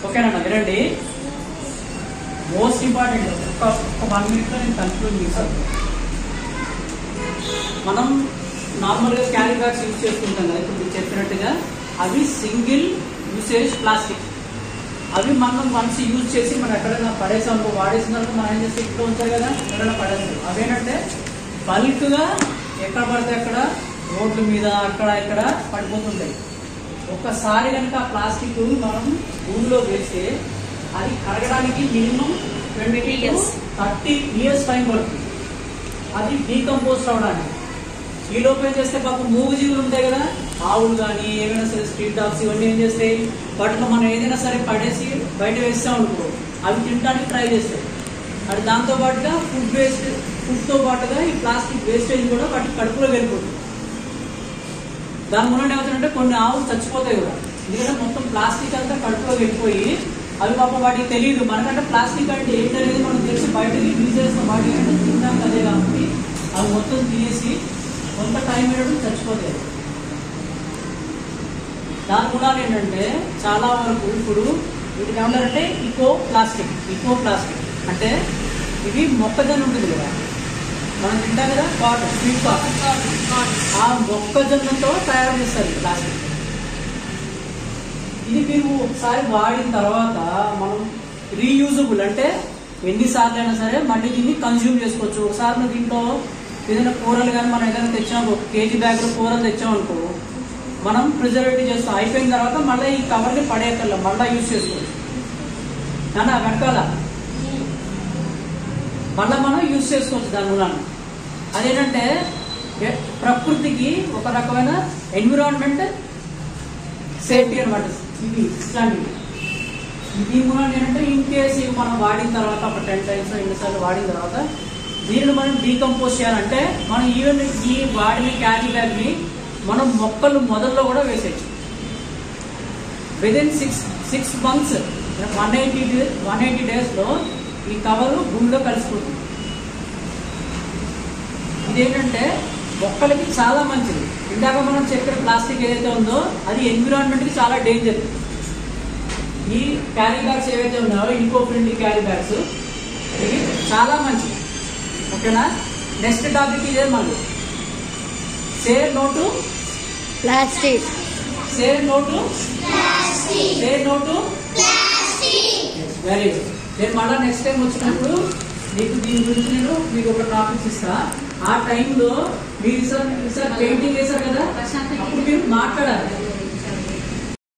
ఓకేనా? వినండి, most important ఒక 1 minute లో నేను కన్క్లూడ్ చేశాను. మనం నార్మల్గా క్యారీ బ్యాగ్స్ యూజ్ చేసుకుంటాం కదా, ఇప్పుడు మీరు చెప్పినట్టుగా అవి సింగిల్ యూసేజ్ ప్లాస్టిక్. అవి మనం వన్స్ యూజ్ చేసి మనం ఎక్కడైనా పడేసాం, వాడేసిన తర్వాత మనం ఏం చేస్తే ఇంట్లో ఉంటాయి కదా, ఎక్కడైనా పడేస్తాం. అవేంటంటే బల్క్గా ఎక్కడ పడితే అక్కడ రోడ్ల మీద అక్కడ ఇక్కడ పడిపోతుంటాయి. ఒక్కసారి కనుక ఆ ప్లాస్టిక్ మనం భూమిలో వేస్తే అది కరగడానికి మినిమం 20 to 30 years టైం పడుతుంది అది డీకంపోజ్ అవడానికి. ఈ లోపు ఏం చేస్తే పాపం మూగజీవులు ఉంటాయి కదా, ఆవులు కానీ ఏమైనా సరే స్ట్రీట్ డాగ్స్ ఇవన్నీ ఏం చేస్తాయి, వాటిలో మనం ఏదైనా సరే పడేసి బయట వేస్తాం అనుకో, అవి తినడానికి ట్రై చేస్తాయి. అది దాంతో పాటుగా ఫుడ్తో పాటుగా ఈ ప్లాస్టిక్ వేస్టేజ్ కూడా వాటి కడుపులో వెళ్ళిపోతుంది. దాని మూలంగా ఏమవుతుందంటే కొన్ని ఆవులు చచ్చిపోతాయి కూడా, ఎందుకంటే మొత్తం ప్లాస్టిక్ అంతా కడుపులో వెళ్ళిపోయి అవి పాపం వాటికి తెలియదు. మనకంటే ప్లాస్టిక్ అంటే ఏంటనేది మనం తెలిసి బయటకి తీసేస్తాం, వాటి అంటే తినడానికి అదే కాబట్టి అవి మొత్తం తీసేసి కొంత టైం అయినప్పుడు చచ్చిపోతాయి. దాని మూలాలు ఏంటంటే చాలా వరకు ఇప్పుడు వీటికి ఏమంటారంటే ఇకో ప్లాస్టిక్ అంటే ఇది మొక్కజొన్న ఉంటుంది కదా, మనం తింటాం కదా, కాటన్, స్వీట్ కాటన్, ఆ మొక్కజొన్నతో తయారు చేస్తారు ప్లాస్టిక్. ఇది మీరు ఒకసారి వాడిన తర్వాత మనం రీయూజబుల్ అంటే ఎన్నిసార్లు అయినా సరే మళ్ళీ దీన్ని కన్జ్యూమ్ చేసుకోవచ్చు. ఒకసారి నువ్వు దీంట్లో ఏదైనా కూరలు కానీ మనం ఏదైనా తెచ్చాము, 1 kg బ్యాగ్లో కూరలు తెచ్చామనుకో, మనం ప్రిజర్వేటివ్ చేస్తాం, అయిపోయిన తర్వాత మళ్ళీ ఈ కవర్ని పడేయక్కర్లా, మళ్ళీ యూజ్ చేసుకోవచ్చు. కానీ ఆ వెనకాల మళ్ళీ మనం యూజ్ చేసుకోవచ్చు దాని మూలాన. అదేంటంటే ప్రకృతికి ఒక రకమైన ఎన్విరాన్మెంట్ సేఫ్టీ అనమాట. ఇది ఇట్లాంటివి దీని మూలాన ఏంటంటే ఇన్ కేసు మనం వాడిన తర్వాత ఒక 10 times ఎన్నిసార్లు వాడిన తర్వాత దీనిని మనం డీకంపోజ్ చేయాలంటే మనం ఈవెన్ ఈ వాడిన క్యారీ బ్యాగ్ని మనం మొక్కలు మొదల్లో కూడా వేసేయచ్చు. విదిన్ 6 months 180 daysలో ఈ కవరు భూమిలో కలిసిపోతుంది. ఇదేంటంటే మొక్కలకి చాలా మంచిది. ఇందాక మనం చెప్పిన ప్లాస్టిక్ ఏదైతే ఉందో అది ఎన్విరాన్మెంట్కి చాలా డేంజర్. ఈ క్యారీ బ్యాగ్స్ ఏవైతే ఉన్నాయో ఈకో ఫ్రెండ్లీ క్యారీ బ్యాగ్స్ ఇవి చాలా మంచిది. ఓకేనా? నెక్స్ట్ టాపిక్ ఇదే మళ్ళీ say no to plastic. Say no to very good. నేను మళ్ళీ నెక్స్ట్ టైం వచ్చినప్పుడు మీకు దీని గురించి నేను మీకు ఒక టాపిక్స్ ఇస్తా. ఆ టైంలో మీరు ఈసారి పెయింటింగ్ వేశారు కదా, అప్పుడు మీరు మాట్లాడాలి.